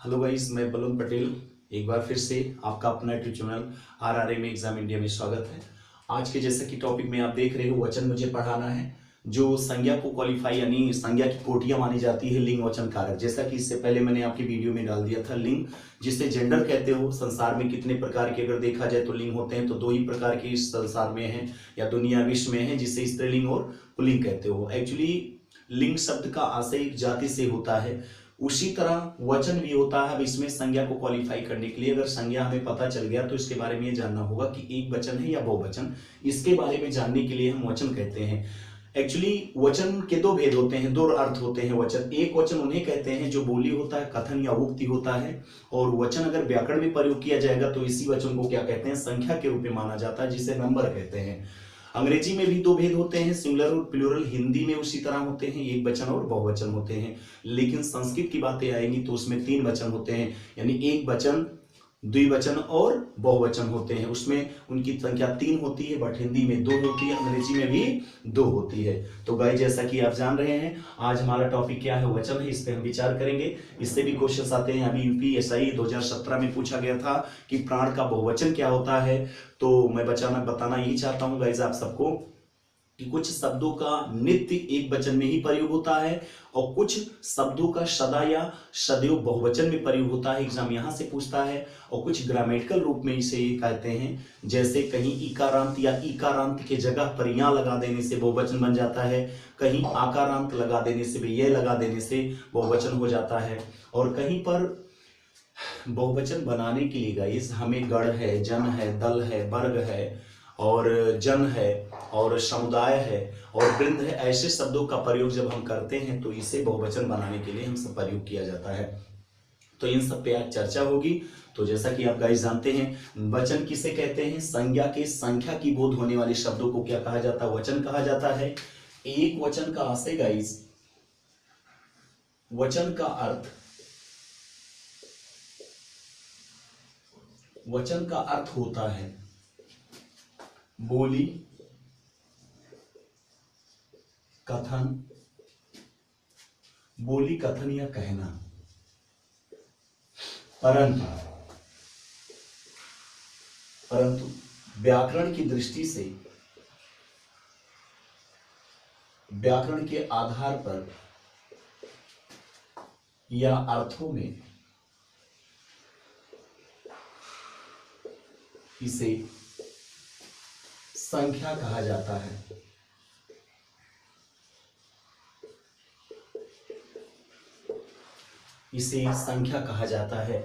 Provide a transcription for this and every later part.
Hello guys, मैं balloon Patel एक बार फिर से आपका अपना YouTube channel RRM exam India में स्वागत है। आज के जैसा कि टॉपिक में आप देख रहे हो, वचन मुझे पढ़ाना है। जो संज्ञा को क्वालिफाई यानी संज्ञा की कोटियां मानी जाती है लिंग वचन कारक। जैसा कि इससे पहले मैंने आपकी वीडियो में डाल दिया था, लिंग जिसे जेंडर कहते हो। संसार में कितने प्रकार के अगर देखा जाए तो लिंग होते हैं, तो दो ही प्रकार के इस संसार में हैं या दुनिया विश्व में है, जिसे स्त्रीलिंग और पुल्लिंग कहते हो। एक्चुअली लिंग शब्द का आशय एक जाति से होता है, उसी तरह वचन भी होता है। अब इसमें संज्ञा को क्वालिफाई करने के लिए अगर संज्ञा हमें पता चल गया तो इसके बारे में ये जानना होगा कि एक वचन है या बहुवचन। इसके बारे में जानने के लिए हम वचन कहते हैं। एक्चुअली वचन के दो भेद होते हैं, दो अर्थ होते हैं वचन। एक वचन उन्हें कहते हैं जो बोली होता है, कथन या उक्ति होता है। और वचन अगर व्याकरण में प्रयोग किया जाएगा तो इसी वचन को क्या कहते हैं, संख्या के रूप में माना जाता है, जिसे नंबर कहते हैं। अंग्रेजी में भी दो भेद होते हैं, सिंगुलर और प्लूरल। हिंदी में उसी तरह होते हैं, एक वचन और बहुवचन होते हैं। लेकिन संस्कृत की बातें आएंगी तो उसमें तीन वचन होते हैं, यानी एक वचन, द्विवचन और बहुवचन होते हैं। उसमें उनकी संख्या तीन होती है, बट हिंदी में दो होती है, अंग्रेजी में भी दो होती है। तो गाइस, जैसा कि आप जान रहे हैं, आज हमारा टॉपिक क्या है, वचन है। इस पे हम विचार करेंगे। इससे भी क्वेश्चन आते हैं। अभी यूपीएसआई 2017 में पूछा गया था कि प्राण का बहुवचन क्या होता है। तो मैं बताना यही चाहता हूं गाइस आप सबको कि कुछ शब्दों का नित्य एक वचन में ही प्रयोग होता है और कुछ शब्दों का सदा या सदैव बहुवचन में प्रयोग होता है। एग्जाम यहां से पूछता है। और कुछ ग्रामेटिकल रूप में इसे ये कहते हैं, जैसे कहीं इकारांत या इकारांत के जगह पर या लगा देने से बहुवचन बन जाता है, कहीं आकारांत लगा देने से भी ये लगा देने से बहुवचन हो जाता है। और कहीं पर बहुवचन बनाने के लिए गाइस हमें गण है, जन है, दल है, वर्ग है और जन है और समुदाय है और वृंद है। ऐसे शब्दों का प्रयोग जब हम करते हैं तो इसे बहुवचन बनाने के लिए हम सब प्रयोग किया जाता है। तो इन सब पे आज चर्चा होगी। तो जैसा कि आप गाइस जानते हैं, वचन किसे कहते हैं, संज्ञा के संख्या की बोध होने वाले शब्दों को क्या कहा जाता है, वचन कहा जाता है। एक वचन का आशय गाइस, वचन का अर्थ, वचन का अर्थ होता है बोली, कथन, बोली, कथन या कहना। परंतु परंतु व्याकरण की दृष्टि से, व्याकरण के आधार पर या अर्थों में इसे संख्या कहा जाता है। इसे संख्या कहा जाता है।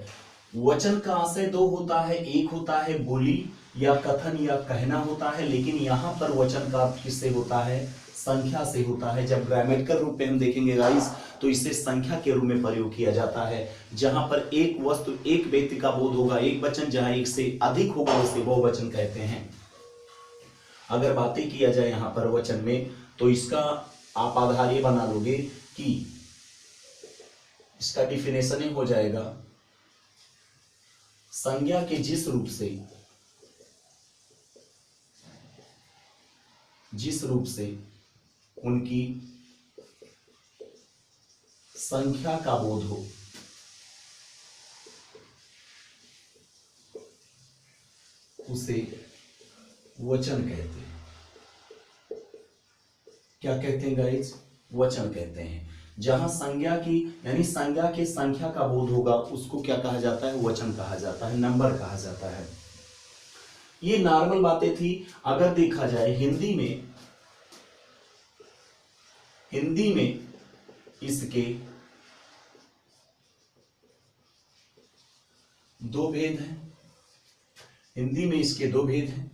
वचन का आशय दो होता है, एक होता है बोली या कथन या कहना होता है, लेकिन यहां पर वचन का अर्थ किससे होता है, संख्या से होता है। जब ग्रामेटिकल रूप में हम देखेंगे गाइस तो इसे संख्या के रूप में प्रयोग किया जाता है। जहां पर एक वस्तु, एक व्यक्ति का बोध होगा, एक वचन, जहां एक से अधिक होगा उसे बहुवचन कहते हैं। अगर बातें किया जाए यहां पर वचन में तो इसका आप आधार ये बना लोगे कि इसका डिफिनेशन हो जाएगा, संज्ञा के जिस रूप से उनकी संख्या का बोध हो, उसे वचन कहते हैं। क्या कहते हैं गाइस, वचन कहते हैं। जहां संज्ञा की यानी संज्ञा के संख्या का बोध होगा उसको क्या कहा जाता है, वचन कहा जाता है, नंबर कहा जाता है। ये नॉर्मल बातें थी। अगर देखा जाए हिंदी में इसके दो भेद हैं। हिंदी में इसके दो भेद हैं।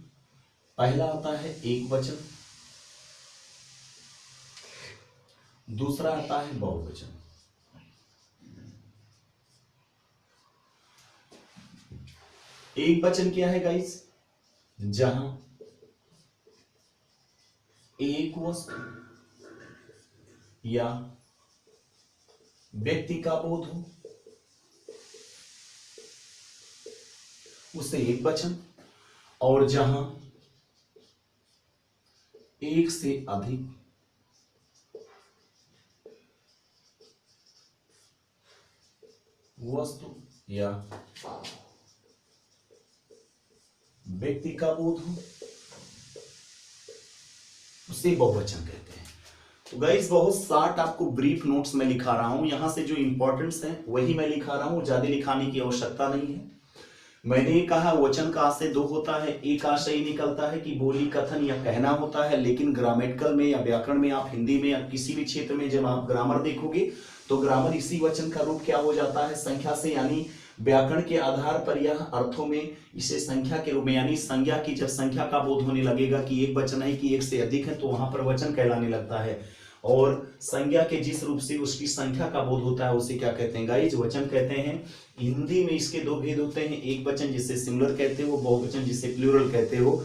पहला आता है एक वचन, दूसरा आता है बहुवचन। एक वचन क्या है गाइस, जहां एक वस्तु या व्यक्ति का बोध हो उसे एक वचन, और जहां एक से अधिक वस्तु या व्यक्ति का बोध हो, उसे बहुवचन कहते हैं। तो गाइस बहुत शार्ट आपको ब्रीफ नोट्स में लिखा रहा हूं, यहां से जो इंपॉर्टेंस है वही मैं लिखा रहा हूं, ज्यादा लिखाने की आवश्यकता नहीं है। मैंने ये कहा वचन का आशय दो होता है, एक आशय निकलता है कि बोली कथन या कहना होता है, लेकिन ग्रामेटिकल में या व्याकरण में, आप हिंदी में या किसी भी क्षेत्र में जब आप ग्रामर देखोगे तो ग्रामर इसी वचन का रूप क्या हो जाता है, संख्या से, यानी व्याकरण के आधार पर यह अर्थों में इसे संख्या के रूप में, यानी संज्ञा की जब संख्या का बोध होने लगेगा कि एक वचन है कि एक से अधिक है, तो वहां पर वचन कहलाने लगता है। और संज्ञा के जिस रूप से उसकी संख्या का बोध होता है उसे क्या कहते हैं गाइस, वचन कहते हैं। हिंदी में इसके दो भेद होते हैं, एक वचन जिसे सिंगुलर कहते हो, बहुवचन जिसे प्लूरल कहते हो।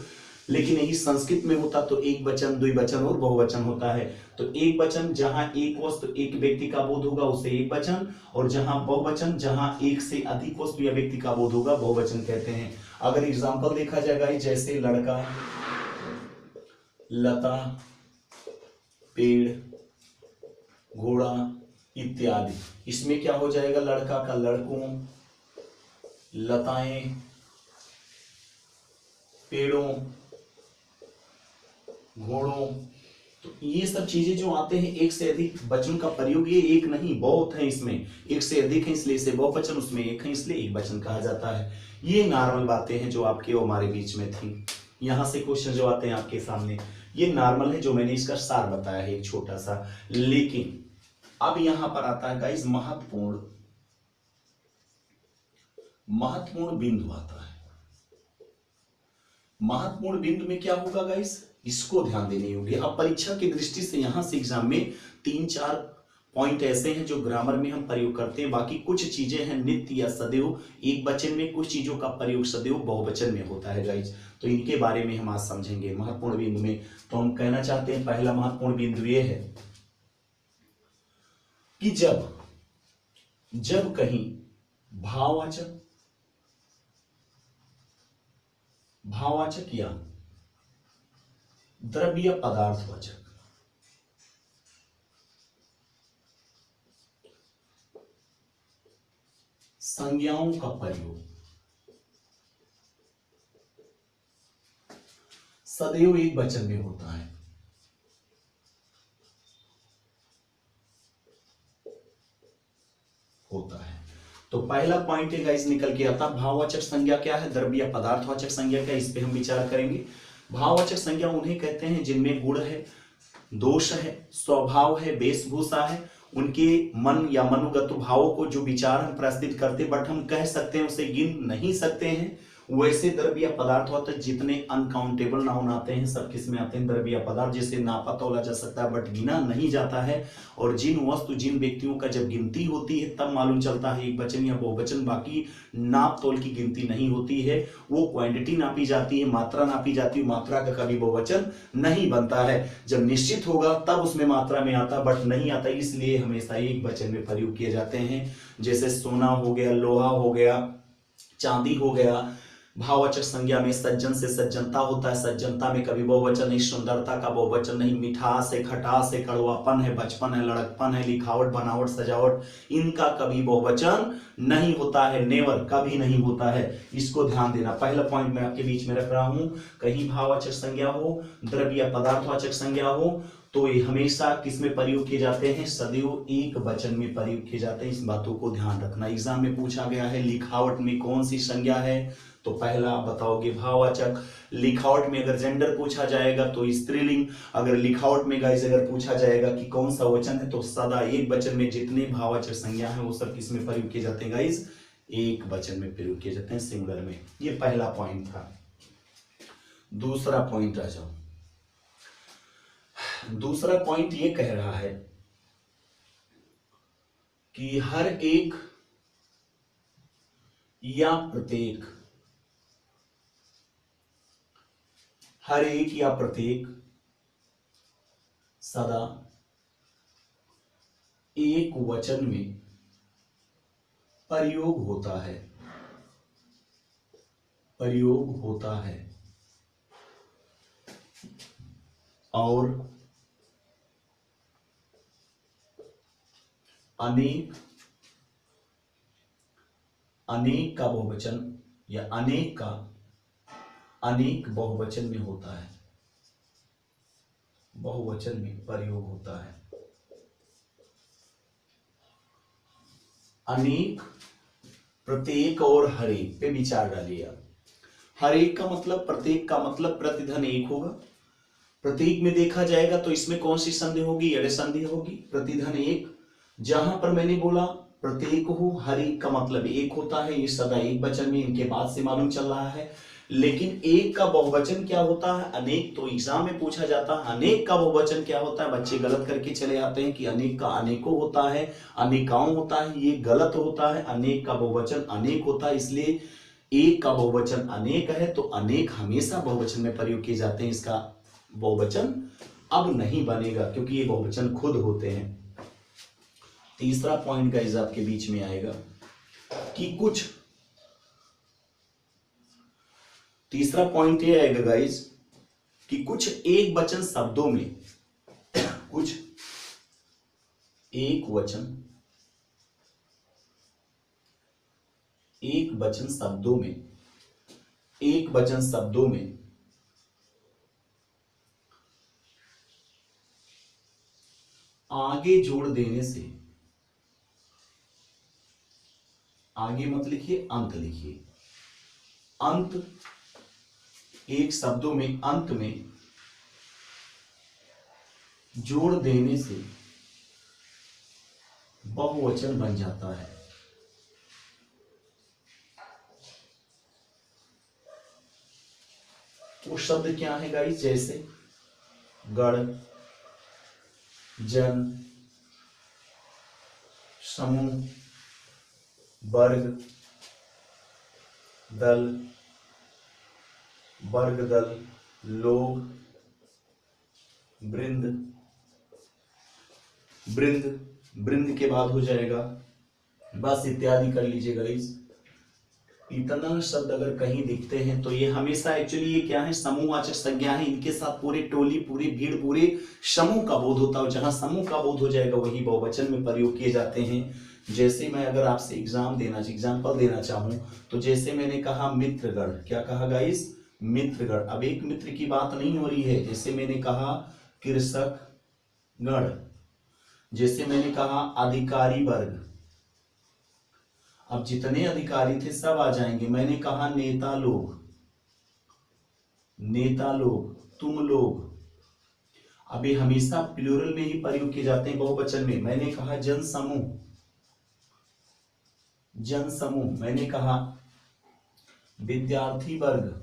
लेकिन यही संस्कृत में होता तो एक वचन, द्विवचन और बहुवचन होता है। तो एक वचन जहां एक वस्तु एक व्यक्ति का बोध होगा उसे एक वचन, और जहां बहुवचन जहां एक से अधिक वस्तु या व्यक्ति का बोध होगा बहुवचन कहते हैं। अगर एग्जांपल देखा जाएगा जैसे लड़का, लता, पेड़, घोड़ा इत्यादि, इसमें क्या हो जाएगा, लड़का का लड़कों, लताएं पेड़ों, घोड़ों। तो ये सब चीजें जो आते हैं एक से अधिक वचन का प्रयोग, ये एक नहीं बहुत है, इसमें एक से अधिक है इसलिए इसे बहुवचन, उसमें एक है इसलिए एक वचन कहा जाता है। ये नॉर्मल बातें हैं जो आपके और हमारे बीच में थी। यहां से क्वेश्चन जो आते हैं आपके सामने ये नॉर्मल है, जो मैंने इसका सार बताया है एक छोटा सा। लेकिन अब यहां पर आता है गाइस महत्वपूर्ण बिंदु आता है। महत्वपूर्ण बिंदु में क्या होगा गाइस, इसको ध्यान देनी होगी। अब परीक्षा की दृष्टि से यहां से एग्जाम में 3-4 पॉइंट ऐसे हैं जो ग्रामर में हम प्रयोग करते हैं, बाकी कुछ चीजें हैं नित्य या सदैव एक वचन में, कुछ चीजों का प्रयोग सदैव बहुवचन में होता है गाइस। तो इनके बारे में हम आज समझेंगे महत्वपूर्ण बिंदु में। तो हम कहना चाहते हैं पहला महत्वपूर्ण बिंदु यह है कि जब कहीं भाववाचक या द्रव्य पदार्थवाचक संज्ञाओं का प्रयोग सदैव एक वचन में होता है, तो पहला पॉइंट है गाइस निकल के आता, भाववाचक संज्ञा क्या है, द्रव्य पदार्थवाचक संज्ञा क्या है, इस पे हम विचार करेंगे। भाववाचक संज्ञा उन्हें कहते हैं जिनमें गुण है, दोष है, स्वभाव है, वेशभूषा है, उनके मन या मनोगत भावों को जो विचार हम प्रस्तुत करते, बट हम कह सकते हैं उसे गिन नहीं सकते हैं। वैसे द्रव्य या पदार्थ होते हैं जितने अनकाउंटेबल नाउन आते हैं सब किस में आते हैं, द्रव्य या पदार्थ, जिसे नापा तोला जा सकता है बट गिना नहीं जाता है। और जिन वस्तु जिन व्यक्तियों का जब गिनती होती है तब मालूम चलता है एक वचन या बहुवचन, बाकी नाप तोल की गिनती नहीं होती है। वो क्वांटिटी नापी जाती है, मात्रा नापी जाती है, मात्रा का कभी बहुवचन नहीं बनता है। जब निश्चित होगा तब उसमें मात्रा में आता, बट नहीं आता, इसलिए हमेशा एक वचन में प्रयोग किए जाते हैं। जैसे सोना हो गया, लोहा हो गया, चांदी हो गया। भाववाचक संज्ञा में सज्जन से सज्जनता होता है, सज्जनता में कभी बहुवचन नहीं, सुंदरता का बहुवचन नहीं, मिठास है, खटास है, कड़वापन है, बचपन है, लड़कपन है, लिखावट, बनावट, सजावट, इनका कभी बहुवचन नहीं होता है, नेवर, कभी नहीं होता है। इसको ध्यान देना, पहला पॉइंट मैं आपके बीच में रख रहा हूं। कहीं भाववाचक संज्ञा हो, द्रव्य या पदार्थवाचक संज्ञा हो, तो ये हमेशा किसमें प्रयोग किए जाते हैं, सदैव एक वचन में प्रयोग किए जाते हैं। इस बातों को ध्यान रखना। एग्जाम में पूछा गया है लिखावट में कौन सी संज्ञा है, तो पहला आप बताओगे भाववाचक। लिखावट में अगर जेंडर पूछा जाएगा तो स्त्रीलिंग। अगर लिखावट में गाइस अगर पूछा जाएगा कि कौन सा वचन है, तो सदा एक वचन में जितने भाववाचक संज्ञा है वो सब किसमें प्रयोग किए जाते हैं गाइस, एक वचन में प्रयोग किए जाते हैं, सिंगुलर में। ये पहला पॉइंट था। दूसरा पॉइंट आ जाओ। दूसरा पॉइंट ये कह रहा है कि हर एक या प्रत्येक, हर एक या प्रत्येक सदा एक वचन में प्रयोग होता है, प्रयोग होता है, और अनेक अनेक का बहुवचन या अनेक का अनेक बहुवचन में होता है, बहुवचन में प्रयोग होता है। अनेक, प्रत्येक और हर एक पे विचार डालिए आप। हर एक का मतलब, प्रत्येक का मतलब प्रतिधन एक होगा। प्रतीक में देखा जाएगा तो इसमें कौन सी संधि होगी, यड़ संधि होगी, प्रतिधन एक। जहां पर मैंने बोला प्रत्येक हो, हर एक का मतलब एक होता है, ये सदा एक वचन में इनके बाद से मालूम चल रहा है। लेकिन एक का बहुवचन क्या होता है, अनेक। तो एग्जाम में पूछा जाता है अनेक का बहुवचन क्या होता है, बच्चे गलत करके चले आते हैं कि अनेक का अनेकों होता है, अनेकाओं होता है, ये गलत होता है। अनेक का बहुवचन अनेक होता है, इसलिए एक का बहुवचन अनेक है, तो अनेक हमेशा बहुवचन में प्रयोग किए जाते हैं। इसका बहुवचन अब नहीं बनेगा क्योंकि ये बहुवचन खुद होते हैं। तीसरा पॉइंट गाइस आपके बीच में आएगा कि कुछ, तीसरा पॉइंट ये आएगा गाइस कि कुछ एक वचन शब्दों में, कुछ एक वचन, एक वचन शब्दों में, एक वचन शब्दों में आगे जोड़ देने से, आगे मत लिखिए, अंत लिखिए। अंत, एक शब्दों में अंत में जोड़ देने से बहुवचन बन जाता है। वो शब्द क्या है गाइस, जैसे गण, जन, समूह, वर्ग, दल, वर्ग दल, लोग, वृंद, वृंद, वृंद के बाद हो जाएगा बस, इत्यादि कर लीजिएगा। इतना शब्द अगर कहीं दिखते हैं तो ये हमेशा एक्चुअली ये क्या है, समूहवाचक संज्ञा है। इनके साथ पूरे टोली, पूरी भीड़, पूरे समूह का बोध होता है। जहां समूह का बोध हो जाएगा वही बहुवचन में प्रयोग किए जाते हैं। जैसे मैं अगर आपसे एग्जाम्पल देना चाहूं तो जैसे मैंने कहा मित्रगण, क्या कहा गाइस, मित्रगण। अब एक मित्र की बात नहीं हो रही है। जैसे मैंने कहा कृषक गण, जैसे मैंने कहा अधिकारी वर्ग, अब जितने अधिकारी थे सब आ जाएंगे। मैंने कहा नेता लोग, नेता लोग, तुम लोग। अब ये हमेशा प्लूरल में ही प्रयोग किए जाते हैं, बहुवचन में। मैंने कहा जन समूह, जन समूह। मैंने कहा विद्यार्थी वर्ग,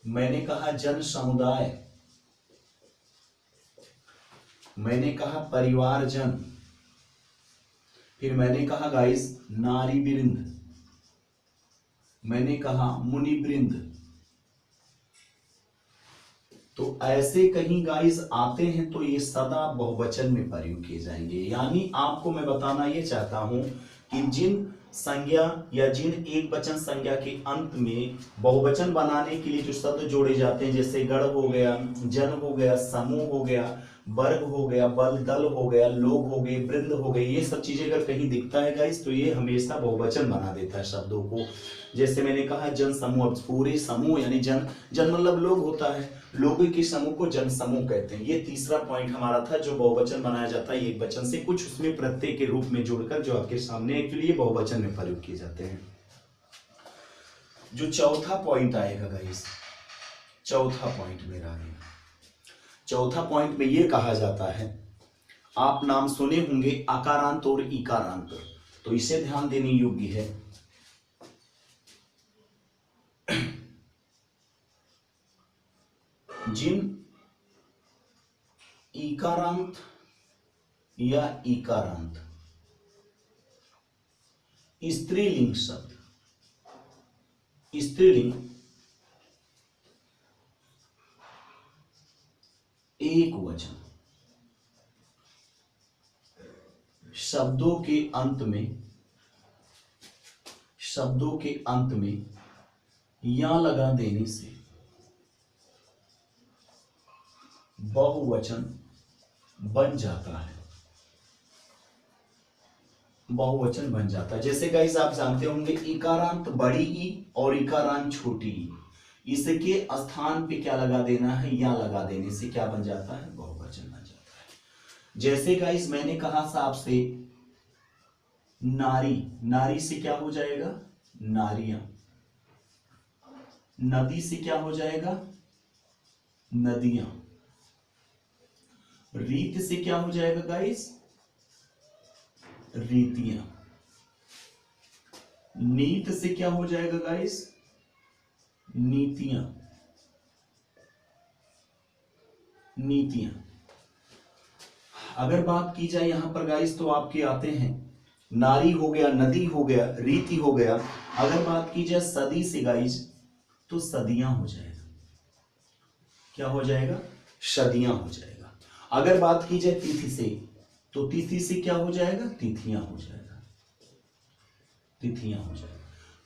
मैंने कहा जन समुदाय, मैंने कहा परिवार जन, फिर मैंने कहा गाइस नारी वृंद, मैंने कहा मुनि वृंद। तो ऐसे कहीं गाइस आते हैं तो ये सदा बहुवचन में प्रयोग किए जाएंगे। यानी आपको मैं बताना ये चाहता हूं कि जिन संज्ञा या जिन एक वचन संज्ञा के अंत में बहुवचन बनाने के लिए जो शब्द जोड़े जाते हैं, जैसे गण हो गया, जन हो गया, समूह हो गया, वर्ग हो गया, बल, दल हो गया, लोग हो गए, वृंद हो गए, ये सब चीजें अगर कहीं दिखता है गाइस तो ये हमेशा बहुवचन बना देता है शब्दों को। जैसे मैंने कहा जन समूह, पूरे समूह यानी जन, जन मतलब लोग होता है, लोगों के समूह को जन समूह कहते हैं। ये तीसरा पॉइंट हमारा था, जो बहुवचन बनाया जाता है एक वचन से, कुछ उसमें प्रत्यय के रूप में जोड़कर, जो आपके सामने एक्चुअली ये बहुवचन में प्रयोग किए जाते हैं। जो चौथा पॉइंट आएगा गाइस, चौथा पॉइंट मेरा है, चौथा पॉइंट में ये कहा जाता है, आप नाम सुने होंगे आकारांत और इकारांत, तो इसे ध्यान देने योग्य है। जिन इकारांत या इकारांत स्त्रीलिंग शब्द, स्त्रीलिंग एक वचन शब्दों के अंत में, शब्दों के अंत में या लगा देने से बहुवचन बन जाता है। बहुवचन बन जाता है। जैसे गाइस आप जानते होंगे इकारांत बड़ी ई और इकारांत छोटी ई, इसके स्थान पे क्या लगा देना है, या लगा देने से क्या बन जाता है, बहुवचन बन जाता है। जैसे गाइस मैंने कहा था आपसे नारी, नारी से क्या हो जाएगा, नारियां। नदी से क्या हो जाएगा, नदियां। रीत से क्या हो जाएगा गाइस, रीतियां। नीत से क्या हो जाएगा गाइस, नीतियां, नीतियां। अगर बात की जाए यहां पर गाइस तो आपके आते हैं नारी हो गया, नदी हो गया, रीति हो गया। अगर बात की जाए सदी से गाइस तो सदियां हो जाएगा, क्या हो जाएगा, सदियां हो जाएगा। अगर बात की जाए तिथि से तो तिथि से क्या हो जाएगा, तिथियां हो जाएगा, तिथियां हो जाएगा।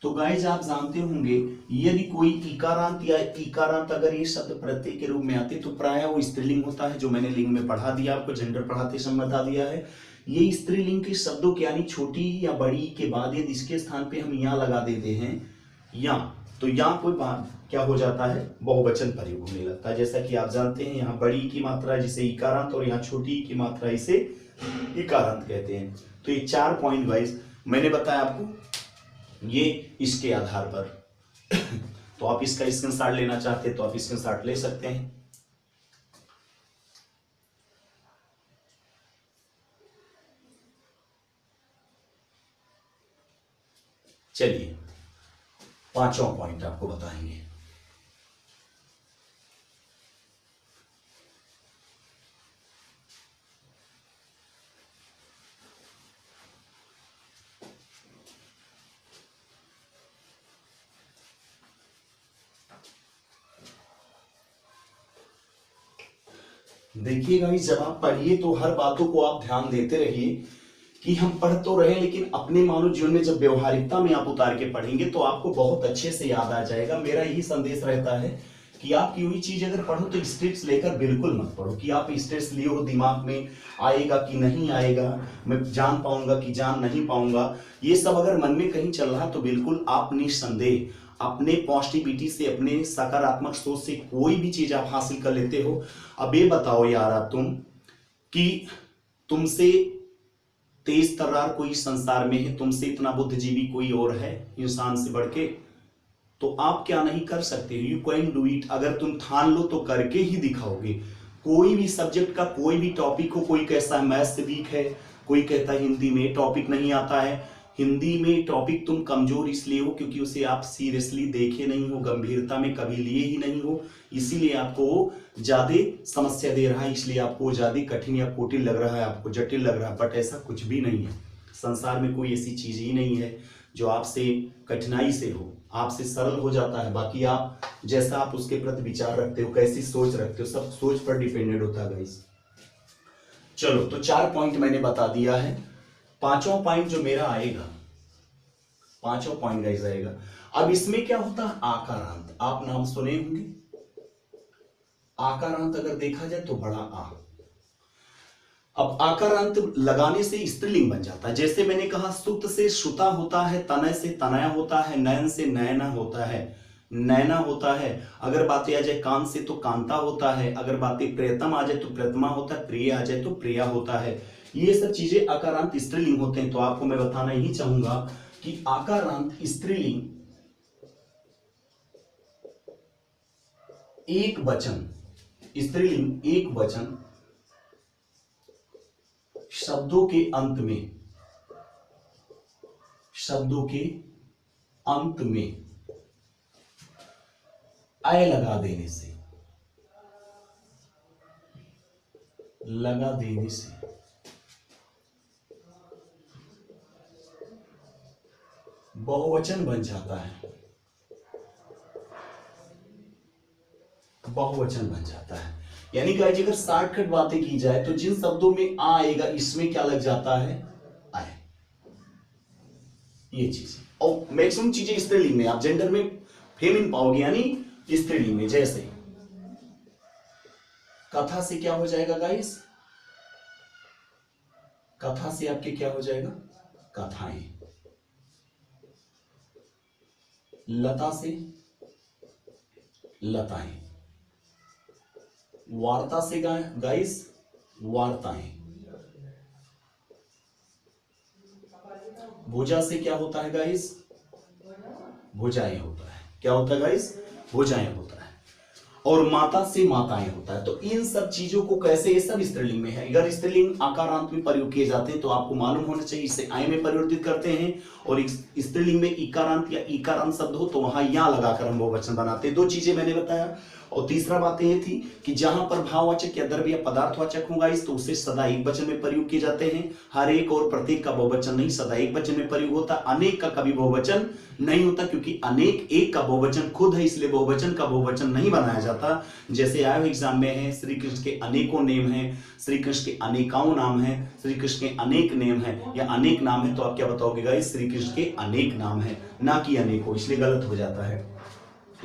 तो गाइज आप जानते होंगे यदि कोई इकारांत या इकारांत अगर ये शब्द प्रत्यय के रूप में आते तो प्राय वो स्त्रीलिंग होता है, जो मैंने लिंग में पढ़ा दिया आपको, जेंडर पढ़ाते समय बता दिया है। ये स्त्रीलिंग के शब्दों के यानी छोटी या बड़ी के बाद यदि इसके स्थान पे हम या लगा देते हैं या, तो या कोई बात क्या हो जाता है, बहुवचन प्रयोग होने लगता है। जैसा कि आप जानते हैं यहाँ बड़ी की मात्रा जिसे इकारांत और यहाँ छोटी की मात्रा इसे इकारांत कहते हैं। तो ये 4 पॉइंट वाइज मैंने बताया आपको, ये इसके आधार पर तो आप इसका स्क्रीनशॉट लेना चाहते हैं तो आप स्क्रीनशॉट ले सकते हैं। चलिए 5वां पॉइंट आपको बताएंगे। देखिएगा भाई जब आप पढ़िए तो हर बातों को आप ध्यान देते रहिए कि हम पढ़ तो रहे लेकिन अपने मानव जीवन में जब व्यवहारिकता में आप उतार के पढ़ेंगे तो आपको बहुत अच्छे से याद आ जाएगा। मेरा यही संदेश रहता है कि आप कोई चीज अगर पढ़ो तो स्टेप्स लेकर बिल्कुल मत पढ़ो कि आप स्टेप्स लिए हो, दिमाग में आएगा कि नहीं आएगा, मैं जान पाऊंगा कि जान नहीं पाऊंगा, ये सब अगर मन में कहीं चल रहा तो बिल्कुल आप निस्संदेह अपने पॉजिटिविटी से, अपने सकारात्मक सोच से कोई भी चीज आप हासिल कर लेते हो। अब ये बताओ यार आप तुम कि तुमसे तेज तर्रार कोई संसार में है, तुमसे इतना बुद्धिजीवी कोई और है इंसान से बढ़ के, तो आप क्या नहीं कर सकते, यू कैन डू इट। अगर तुम ठान लो तो करके ही दिखाओगे। कोई भी सब्जेक्ट का कोई भी टॉपिक हो, कोई कहता है मैथ्स से वीक है, कोई कहता है हिंदी में टॉपिक नहीं आता है। हिंदी में टॉपिक तुम कमजोर इसलिए हो क्योंकि उसे आप सीरियसली देखे नहीं हो, गंभीरता में कभी लिए ही नहीं हो, इसीलिए आपको ज्यादा समस्या दे रहा है, इसलिए आपको ज्यादा कठिन या कुटिल लग रहा है, आपको जटिल लग रहा है। बट ऐसा कुछ भी नहीं है, संसार में कोई ऐसी चीज ही नहीं है जो आपसे कठिनाई से हो, आपसे सरल हो जाता है। बाकी आप जैसा आप उसके प्रति विचार रखते हो, कैसी सोच रखते हो, सब सोच पर डिपेंडेंट होता है गाइस। चलो तो 4 पॉइंट मैंने बता दिया है। 5वां पॉइंट जो मेरा आएगा, 5वां पॉइंट गाइस आएगा। अब इसमें क्या होता है, आकारांत। आप नाम सुने होंगे, आकारांत अगर देखा जाए तो बड़ा आ। अब आकारांत लगाने से स्त्रीलिंग बन जाता है। जैसे मैंने कहा सुत से श्रुता होता है, तनय से तनया होता है, नयन से नयना होता है, नैना होता है। अगर बातें आ जाए कान से तो कांता होता है, अगर बातें प्रियतम आ जाए तो प्रियतमा होता है, प्रिय आ जाए तो प्रिया होता है। ये सब चीजें आकारांत स्त्रीलिंग होते हैं। तो आपको मैं बताना ही चाहूंगा कि आकारांत स्त्रीलिंग एक वचन, स्त्रीलिंग एक वचन शब्दों के अंत में, शब्दों के अंत में अय लगा देने से, लगा देने से बहुवचन बन जाता है, बहुवचन बन जाता है। यानी गाइस अगर शॉर्टकट बातें की जाए तो जिन शब्दों में आ आएगा इसमें क्या लग जाता है, आए। ये चीज और मैक्सिमम चीजें स्त्रीलिंग में, आप जेंडर में फेमिन पाओगे, यानी स्त्रीलिंग में। जैसे कथा से क्या हो जाएगा गाइस, कथा से आपके क्या हो जाएगा, कथाएं। लता से लताएं। वार्ता से गाइस वार्ताएं। भुजा से क्या होता है गाइस? भुजाएं होता है। क्या होता है गाइस? भुजाएं होता है। और माता से माताएं होता है। तो इन सब चीजों को कैसे, ये सब स्त्रीलिंग में है। अगर स्त्रीलिंग आकारांत में प्रयोग किए जाते हैं तो आपको मालूम होना चाहिए इसे आय में परिवर्तित करते हैं, और स्त्रीलिंग में इकारांत या इकारांत शब्द हो तो वहां या लगाकर हम बहुवचन बनाते हैं। दो चीजें मैंने बताया। और तीसरा बात यह थी कि जहां पर भाववाचक या द्रव्य या पदार्थवाचक होगा इस तो उसे सदा एक वचन में प्रयोग किए जाते हैं। हर एक और प्रत्येक का बहुवचन नहीं सदा एक वचन में प्रयोग होता। अनेक का कभी बहुवचन नहीं होता, क्योंकि अनेक एक का बहुवचन खुद है, इसलिए बहुवचन का बहुवचन नहीं बनाया जाता। जैसे आयो एग्जाम में है, श्री कृष्ण के अनेकों नेम हैं, श्री कृष्ण के अनेकाओं नाम है, श्री कृष्ण के अनेक नेम है या अनेक नाम है, तो आप क्या बताओगे गाइस? श्री कृष्ण के अनेक नाम है, ना कि अनेकों, इसलिए गलत हो जाता है।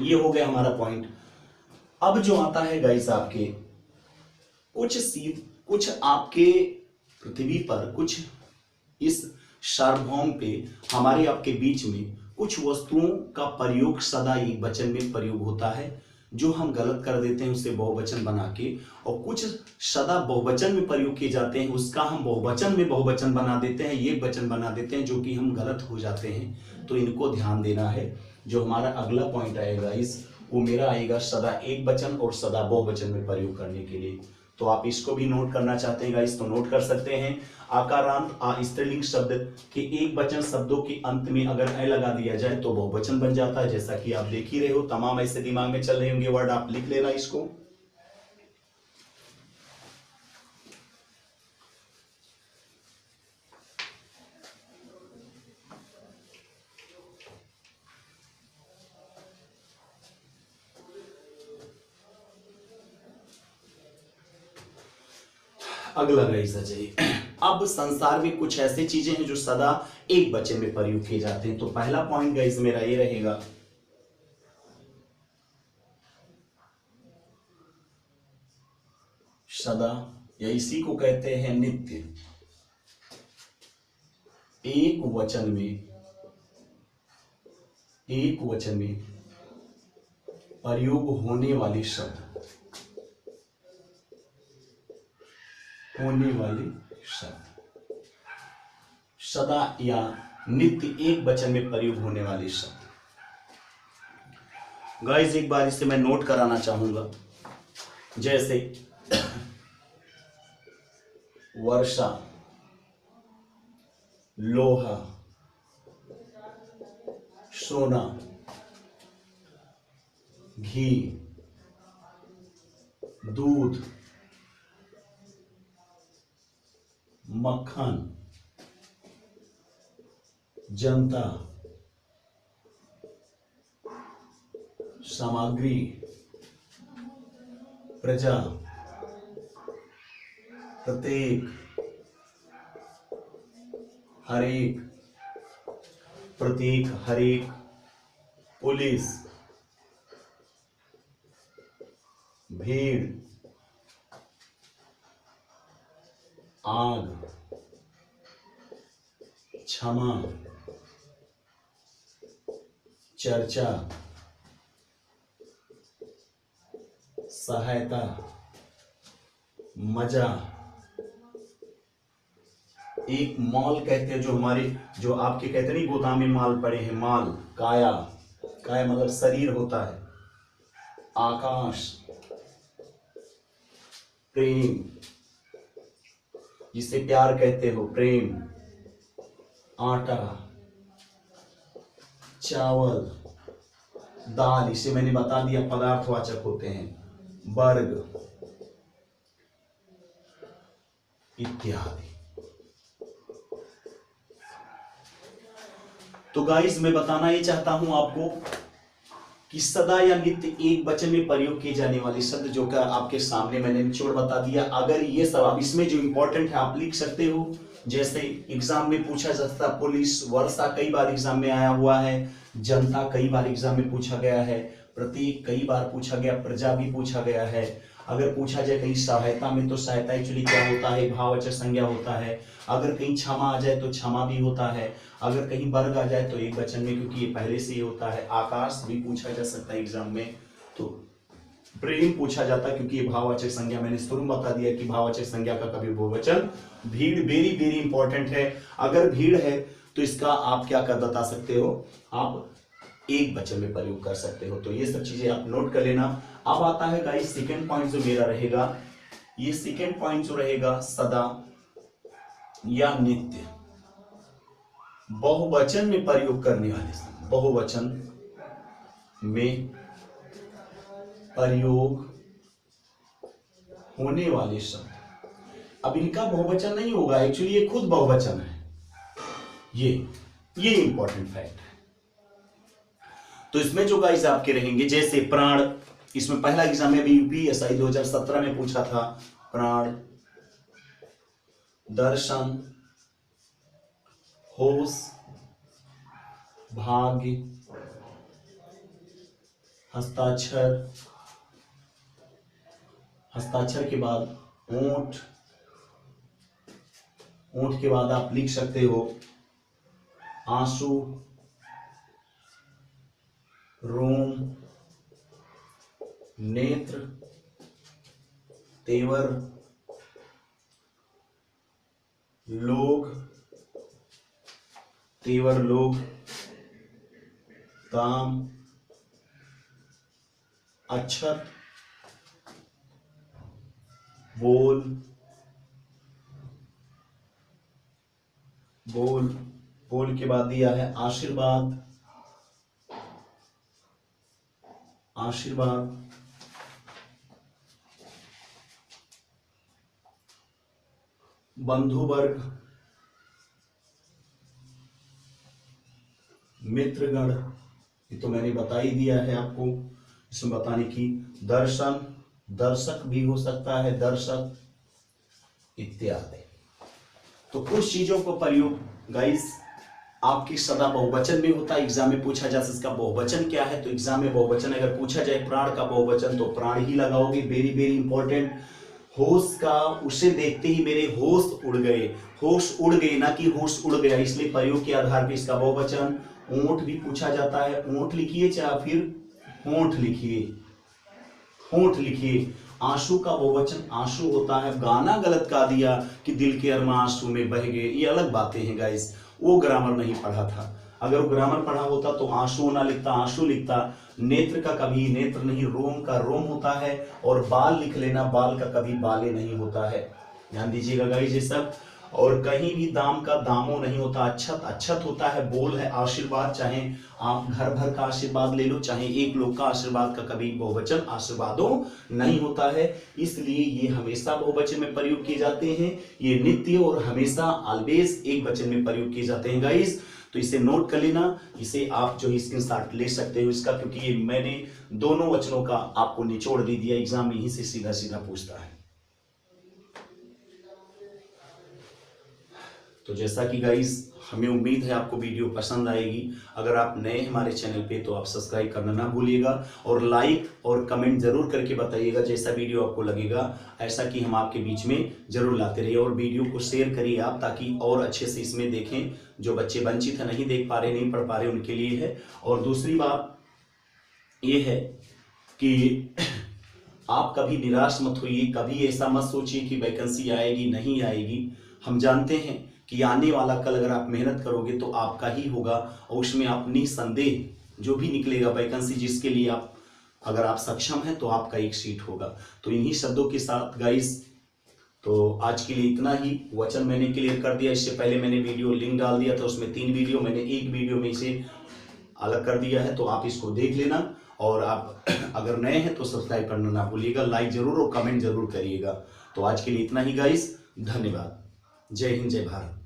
ये हो गया हमारा पॉइंट। अब जो आता है गाइस आपके कुछ आपके पृथ्वी पर, कुछ इस सार्वभौम पे हमारे आपके बीच में कुछ वस्तुओं का प्रयोग सदा एक वचन में प्रयोग होता है, जो हम गलत कर देते हैं उसे बहुवचन बना के, और कुछ सदा बहुवचन में प्रयोग किए जाते हैं उसका हम बहुवचन में बहुवचन बना देते हैं, ये वचन बना देते हैं, जो कि हम गलत हो जाते हैं। तो इनको ध्यान देना है। जो हमारा अगला पॉइंट आएगा वो मेरा आएगा सदा एक वचन और सदा बहुवचन में प्रयोग करने के लिए। तो आप इसको भी नोट करना चाहते हैं गाइस तो नोट कर सकते हैं। आकारांत स्त्रीलिंग शब्द के एक वचन शब्दों के अंत में अगर ए लगा दिया जाए तो बहुवचन बन जाता है, जैसा कि आप देख ही रहे हो। तमाम ऐसे दिमाग में चल रहे होंगे वर्ड, आप लिख लेना इसको। अगला गाइस अजय, अब संसार में कुछ ऐसी चीजें हैं जो सदा एक वचन में प्रयोग किए जाते हैं। तो पहला पॉइंट गाइस मेरा ये रहेगा, सदा या इसी को कहते हैं नित्य, एक वचन में प्रयोग होने वाले शब्द, सदा या नित्य एक वचन में प्रयोग होने वाले शब्द। गाइस एक बार इसे मैं नोट कराना चाहूंगा। जैसे वर्षा, लोहा, सोना, घी, दूध, मक्खन, जनता, सामग्री, प्रजा, प्रत्येक, हरेक, प्रतीक, हरेक, पुलिस, भीड़, आग, क्षमा, चर्चा, सहायता, मजा। एक माल कहते हैं, जो आपके कहते नहीं गोदाम में माल पड़े हैं, माल, काया, काया मतलब शरीर होता है, आकाश, प्रेम जिसे प्यार कहते हो, प्रेम, आटा, चावल, दाल, इसे मैंने बता दिया पदार्थवाचक होते हैं, वर्ग इत्यादि। तो गाइस मैं बताना ये चाहता हूं आपको कि सदा या नित्य एक वचन में प्रयोग किए जाने वाले शब्द जो कि आपके सामने मैंने निचोड़ बता दिया। अगर ये सब अब इसमें जो इंपॉर्टेंट है आप लिख सकते हो। जैसे एग्जाम में पूछा जाता है पुलिस, वर्षा कई बार एग्जाम में आया हुआ है, जनता कई बार एग्जाम में पूछा गया है, प्रतीक कई बार पूछा गया, प्रजा भी पूछा गया है, अगर पूछा जाए कहीं सहायता में, तो सहायता एक्चुअली क्या होता है, भाववाचक संज्ञा होता है। अगर कहीं क्षमा आ जाए तो क्षमा भी होता है। अगर कहीं वर्ग आ जाए तो एक वचन में, क्योंकि ये पहले से ही होता है। आकाश भी पूछा जा सकता है एग्जाम में। तो प्रेम पूछा जाता है, क्योंकि ये भाववाचक संज्ञा, मैंने शुरू में बता दिया कि भाववाचक संज्ञा का कभी बहुवचन। भीड़ वेरी वेरी इंपॉर्टेंट है। अगर भीड़ है तो इसका आप क्या कर बता सकते हो, आप एक वचन में प्रयोग कर सकते हो। तो ये सब चीजें आप नोट कर लेना। अब आता है गाइस सेकेंड पॉइंट जो मेरा रहेगा, ये सेकेंड पॉइंट जो रहेगा सदा या नित्य, बहुवचन में प्रयोग करने वाले शब्द, बहुवचन में प्रयोग होने वाले शब्द। अब इनका बहुवचन नहीं होगा, एक्चुअली ये खुद बहुवचन है। ये इंपॉर्टेंट फैक्ट है। तो इसमें जो गाइस आपके रहेंगे, जैसे प्राण, इसमें पहला एग्जाम में भी यूपीएसआई 2017 में पूछा था, प्राण, दर्शन, होश, भाग्य, हस्ताक्षर, हस्ताक्षर के बाद ओंठ, ओंठ के बाद आप लिख सकते हो आंसू, रोम, नेत्र, तेवर, लोग, तेवर लोग, काम, अक्षत, बोल, बोल, बोल के बाद दिया है आशीर्वाद, आशीर्वाद, बंधुवर्ग, मित्रगण, ये तो मैंने बता ही दिया है आपको, इसमें बताने की। दर्शन, दर्शक भी हो सकता है, दर्शक इत्यादि। तो कुछ चीजों को प्रयोग गाइस आपकी सदा बहुवचन में होता है। एग्जाम में पूछा जा सकता है बहुवचन क्या है, तो एग्जाम में बहुवचन अगर पूछा जाए प्राण का बहुवचन तो प्राण ही लगाओगे, वेरी वेरी इंपॉर्टेंट। होश का, उसे देखते ही मेरे होश उड़ गए, होश उड़ गए, ना कि होश उड़ गया, इसलिए प्रयोग के आधार पर इसका बहुवचन। ऊंट भी पूछा जाता है, ऊंट लिखिए चाहे फिर होंठ लिखिए, होंठ लिखिए। आंसू का बहुवचन आंसू होता है। गाना गलत गा दिया कि दिल के अरमा आंसू में बह गए, ये अलग बातें हैं गाइस, वो ग्रामर नहीं पढ़ा था। अगर वो ग्रामर पढ़ा होता तो आंसू ना लिखता, आंसू लिखता। नेत्र का कभी नेत्र नहीं, रोम का रोम होता है। और बाल लिख लेना, बाल का कभी बाले नहीं होता है, ध्यान दीजिएगा गाइस ये सब। और कहीं भी दाम का दामो नहीं होता, अक्षत अक्षत होता है। बोल है आशीर्वाद, चाहे आप घर भर का आशीर्वाद ले लो, चाहे एक लोग का आशीर्वाद का कभी बहुवचन आशीर्वादों नहीं होता है, इसलिए ये हमेशा बहुवचन में प्रयोग किए जाते हैं। ये नित्य और हमेशा ऑलवेज एक वचन में प्रयोग किए जाते हैं गाइस। तो इसे नोट कर लेना, इसे आप जो स्क्रीनशॉट ले सकते हो इसका, क्योंकि ये मैंने दोनों वचनों का आपको निचोड़ दे दिया, एग्जाम यहीं से सीधा सीधा पूछता है। तो जैसा कि गाइस हमें उम्मीद है आपको वीडियो पसंद आएगी। अगर आप नए हमारे चैनल पे तो आप सब्सक्राइब करना ना भूलिएगा, और लाइक और कमेंट जरूर करके बताइएगा जैसा वीडियो आपको लगेगा, ऐसा कि हम आपके बीच में जरूर लाते रहिए। और वीडियो को शेयर करिए आप, ताकि और अच्छे से इसमें देखें। जो बच्चे वंचित है, नहीं देख पा रहे, नहीं पढ़ पा रहे, उनके लिए है। और दूसरी बात ये है कि आप कभी निराश मत होइए, कभी ऐसा मत सोचिए कि वैकेंसी आएगी नहीं आएगी। हम जानते हैं कि आने वाला कल अगर आप मेहनत करोगे तो आपका ही होगा, और उसमें आप निसंदेह जो भी निकलेगा वैकेंसी जिसके लिए आप अगर आप सक्षम हैं तो आपका एक सीट होगा। तो इन्हीं शब्दों के साथ गाइस, तो आज के लिए इतना ही। वचन मैंने क्लियर कर दिया। इससे पहले मैंने वीडियो लिंक डाल दिया था, उसमें 3 वीडियो, मैंने एक वीडियो में इसे अलग कर दिया है, तो आप इसको देख लेना। और आप अगर नए हैं तो सब्सक्राइब करना ना भूलिएगा, लाइक जरूर और कमेंट जरूर करिएगा। तो आज के लिए इतना ही गाइस, धन्यवाद। जय हिंद, जय भारत।